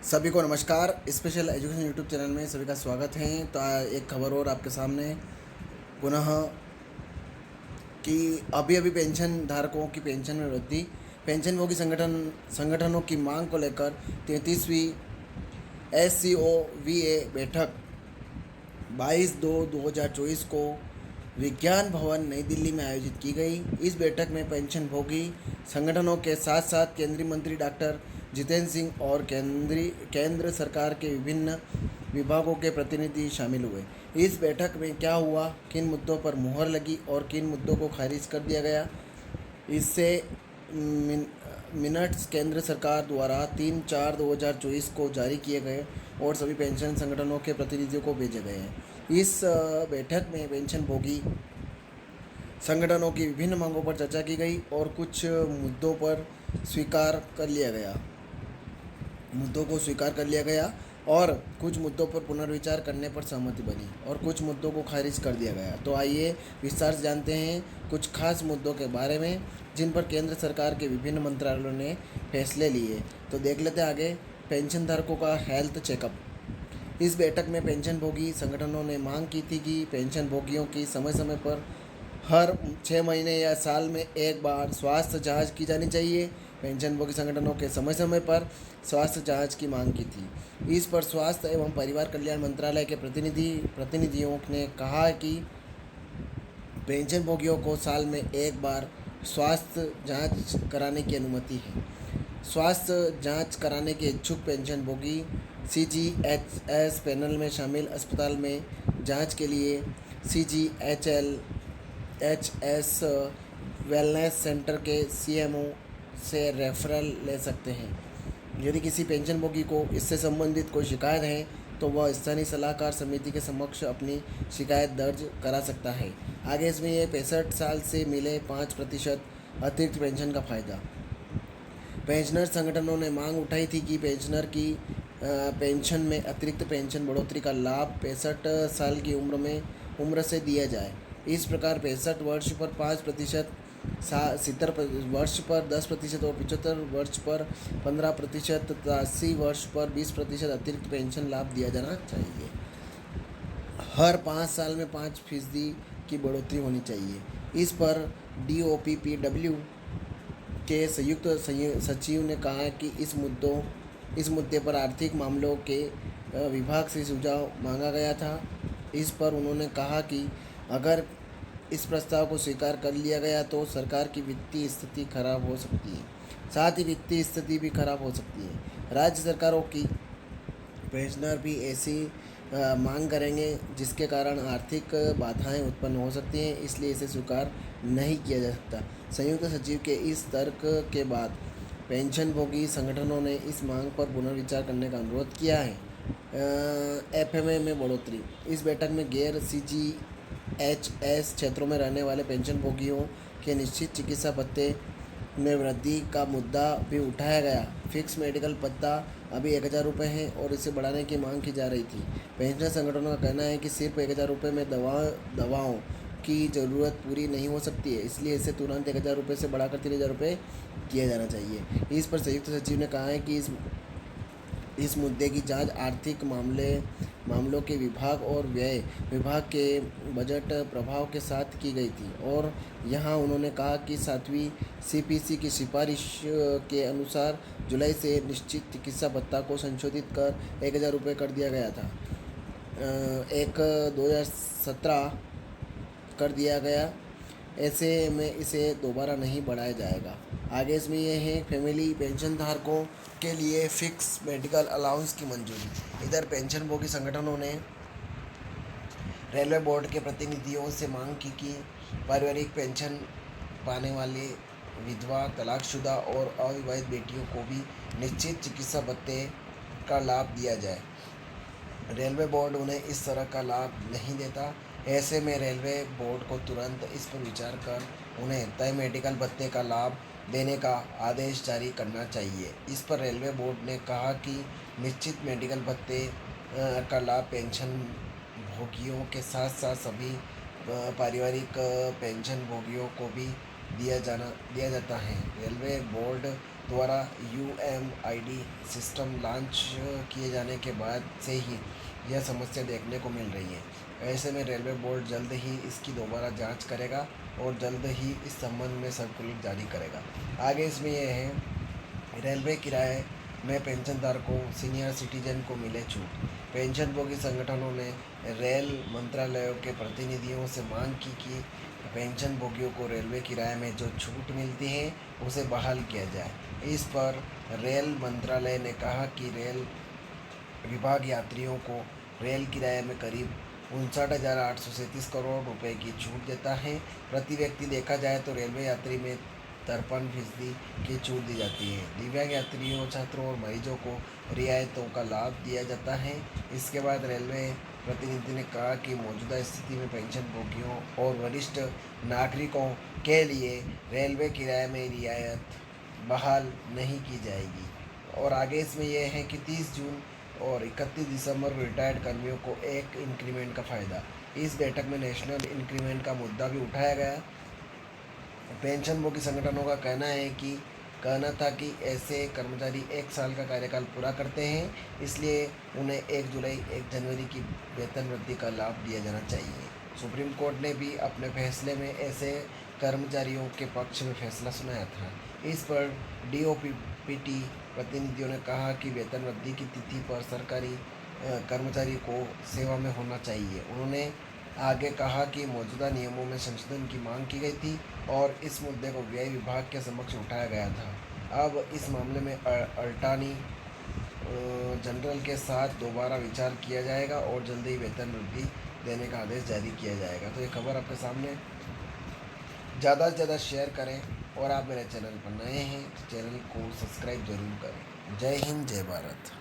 सभी को नमस्कार। स्पेशल एजुकेशन यूट्यूब चैनल में सभी का स्वागत है। तो एक खबर और आपके सामने पुनः कि अभी अभी पेंशन धारकों की पेंशन में वृद्धि, पेंशनभोगी संगठनों की मांग को लेकर 33वीं SCOVA बैठक 22/2/2024 को विज्ञान भवन नई दिल्ली में आयोजित की गई। इस बैठक में पेंशनभोगी संगठनों के साथ साथ केंद्रीय मंत्री डॉक्टर जितेंद्र सिंह और केंद्र सरकार के विभिन्न विभागों के प्रतिनिधि शामिल हुए। इस बैठक में क्या हुआ, किन मुद्दों पर मुहर लगी और किन मुद्दों को खारिज कर दिया गया, इससे मिनट्स केंद्र सरकार द्वारा 3/4/2024 को जारी किए गए और सभी पेंशन संगठनों के प्रतिनिधियों को भेजे गए हैं। इस बैठक में पेंशनभोगी संगठनों की विभिन्न मांगों पर चर्चा की गई और कुछ मुद्दों पर स्वीकार कर लिया गया मुद्दों को स्वीकार कर लिया गया और कुछ मुद्दों पर पुनर्विचार करने पर सहमति बनी और कुछ मुद्दों को खारिज कर दिया गया। तो आइए विस्तार से जानते हैं कुछ खास मुद्दों के बारे में जिन पर केंद्र सरकार के विभिन्न मंत्रालयों ने फैसले लिए। तो देख लेते हैं आगे। पेंशन धारकों का हेल्थ चेकअप। इस बैठक में पेंशनभोगी संगठनों ने मांग की थी कि पेंशनभोगियों की समय समय पर हर 6 महीने या साल में एक बार स्वास्थ्य जांच की जानी चाहिए। पेंशनभोगी संगठनों के समय समय पर स्वास्थ्य जांच की मांग की थी। इस पर स्वास्थ्य एवं परिवार कल्याण मंत्रालय के प्रतिनिधियों ने कहा कि पेंशनभोगियों को साल में एक बार स्वास्थ्य जांच कराने की अनुमति है। स्वास्थ्य जांच कराने के इच्छुक पेंशनभोगी CGHS पैनल में शामिल अस्पताल में जांच के लिए CGHS वेलनेस सेंटर के CMO से रेफरल ले सकते हैं। यदि किसी पेंशनभोगी को इससे संबंधित कोई शिकायत है तो वह स्थानीय सलाहकार समिति के समक्ष अपनी शिकायत दर्ज करा सकता है। आगे इसमें ये 65 साल से मिले 5% अतिरिक्त पेंशन का फ़ायदा। पेंशनर संगठनों ने मांग उठाई थी कि पेंशनर की पेंशन में अतिरिक्त पेंशन बढ़ोतरी का लाभ 65 साल की उम्र से दिया जाए। इस प्रकार 65 वर्ष पर 5%, 70 वर्ष पर 10% और 75 वर्ष पर 15% तथा 80 वर्ष पर 20% अतिरिक्त पेंशन लाभ दिया जाना चाहिए। हर 5 साल में 5% की बढ़ोतरी होनी चाहिए। इस पर DOPPW के संयुक्त सचिव ने कहा कि इस मुद्दे पर आर्थिक मामलों के विभाग से सुझाव मांगा गया था। इस पर उन्होंने कहा कि अगर इस प्रस्ताव को स्वीकार कर लिया गया तो सरकार की वित्तीय स्थिति खराब हो सकती है, साथ ही वित्तीय स्थिति भी खराब हो सकती है। राज्य सरकारों की पेंशनर भी ऐसी मांग करेंगे जिसके कारण आर्थिक बाधाएं उत्पन्न हो सकती हैं, इसलिए इसे स्वीकार नहीं किया जा सकता। संयुक्त सचिव के इस तर्क के बाद पेंशनभोगी संगठनों ने इस मांग पर पुनर्विचार करने का अनुरोध किया है। FMA में बढ़ोतरी। इस बैठक में गैर CGHS क्षेत्रों में रहने वाले पेंशनभोगियों के निश्चित चिकित्सा भत्ते में वृद्धि का मुद्दा भी उठाया गया। फिक्स मेडिकल भत्ता अभी 1000 रुपये है और इसे बढ़ाने की मांग की जा रही थी। पेंशनर संगठनों का कहना है कि सिर्फ 1000 रुपये में दवाओं की ज़रूरत पूरी नहीं हो सकती है, इसलिए इसे तुरंत 1000 रुपये से बढ़ाकर 3000 रुपये किया जाना चाहिए। इस पर संयुक्त सचिव ने कहा है कि इस मुद्दे की जांच आर्थिक मामलों के विभाग और व्यय विभाग के बजट प्रभाव के साथ की गई थी और यहाँ उन्होंने कहा कि 7वीं CPC की सिफारिश के अनुसार जुलाई से निश्चित चिकित्सा भत्ता को संशोधित कर 1000 रुपये कर दिया गया था। 2017 कर दिया गया, ऐसे में इसे दोबारा नहीं बढ़ाया जाएगा। आगे इसमें यह है फैमिली पेंशन धारकों के लिए फिक्स मेडिकल अलाउंस की मंजूरी। इधर पेंशनभोगी संगठनों ने रेलवे बोर्ड के प्रतिनिधियों से मांग की कि पारिवारिक पेंशन पाने वाले विधवा, तलाकशुदा और अविवाहित बेटियों को भी निश्चित चिकित्सा भत्ते का लाभ दिया जाए। रेलवे बोर्ड उन्हें इस तरह का लाभ नहीं देता। ऐसे में रेलवे बोर्ड को तुरंत इस पर विचार कर उन्हें तय मेडिकल भत्ते का लाभ देने का आदेश जारी करना चाहिए। इस पर रेलवे बोर्ड ने कहा कि निश्चित मेडिकल भत्ते का लाभ पेंशन भोगियों के साथ साथ सभी पारिवारिक पेंशन भोगियों को भी दिया जाता है। रेलवे बोर्ड द्वारा UMID सिस्टम लॉन्च किए जाने के बाद से ही यह समस्या देखने को मिल रही है। ऐसे में रेलवे बोर्ड जल्द ही इसकी दोबारा जांच करेगा और जल्द ही इस संबंध में सर्कुलर जारी करेगा। आगे इसमें यह है, रेलवे किराए में पेंशनधारकों सीनियर सिटीजन को मिले छूट। पेंशनभोगी संगठनों ने रेल मंत्रालयों के प्रतिनिधियों से मांग की कि पेंशनभोगियों को रेलवे किराए में जो छूट मिलती है उसे बहाल किया जाए। इस पर रेल मंत्रालय ने कहा कि रेल विभाग यात्रियों को रेल किराए में करीब 59,837 करोड़ रुपए की छूट देता है। प्रति व्यक्ति देखा जाए तो रेलवे यात्री में 53% की छूट दी जाती है। दिव्यांग यात्रियों, छात्रों और मरीजों को रियायतों का लाभ दिया जाता है। इसके बाद रेलवे प्रतिनिधि ने कहा कि मौजूदा स्थिति में पेंशनभोगियों और वरिष्ठ नागरिकों के लिए रेलवे किराए में रियायत बहाल नहीं की जाएगी। और आगे इसमें यह है कि 30 जून और 31 दिसंबर को रिटायर्ड कर्मियों को एक इंक्रीमेंट का फ़ायदा। इस बैठक में नेशनल इंक्रीमेंट का मुद्दा भी उठाया गया। पेंशनभोगी संगठनों का कहना था कि ऐसे कर्मचारी 1 साल का कार्यकाल पूरा करते हैं, इसलिए उन्हें 1 जुलाई 1 जनवरी की वेतन वृद्धि का लाभ दिया जाना चाहिए। सुप्रीम कोर्ट ने भी अपने फैसले में ऐसे कर्मचारियों के पक्ष में फैसला सुनाया था। इस पर DOPT प्रतिनिधियों ने कहा कि वेतन वृद्धि की तिथि पर सरकारी कर्मचारी को सेवा में होना चाहिए। उन्होंने आगे कहा कि मौजूदा नियमों में संशोधन की मांग की गई थी और इस मुद्दे को व्यय विभाग के समक्ष उठाया गया था। अब इस मामले में अटॉर्नी जनरल के साथ दोबारा विचार किया जाएगा और जल्द ही वेतन वृद्धि देने का आदेश जारी किया जाएगा। तो ये खबर आपके सामने, ज़्यादा से ज़्यादा शेयर करें और आप मेरे चैनल पर नए हैं तो चैनल को सब्सक्राइब ज़रूर करें। जय हिंद, जय भारत।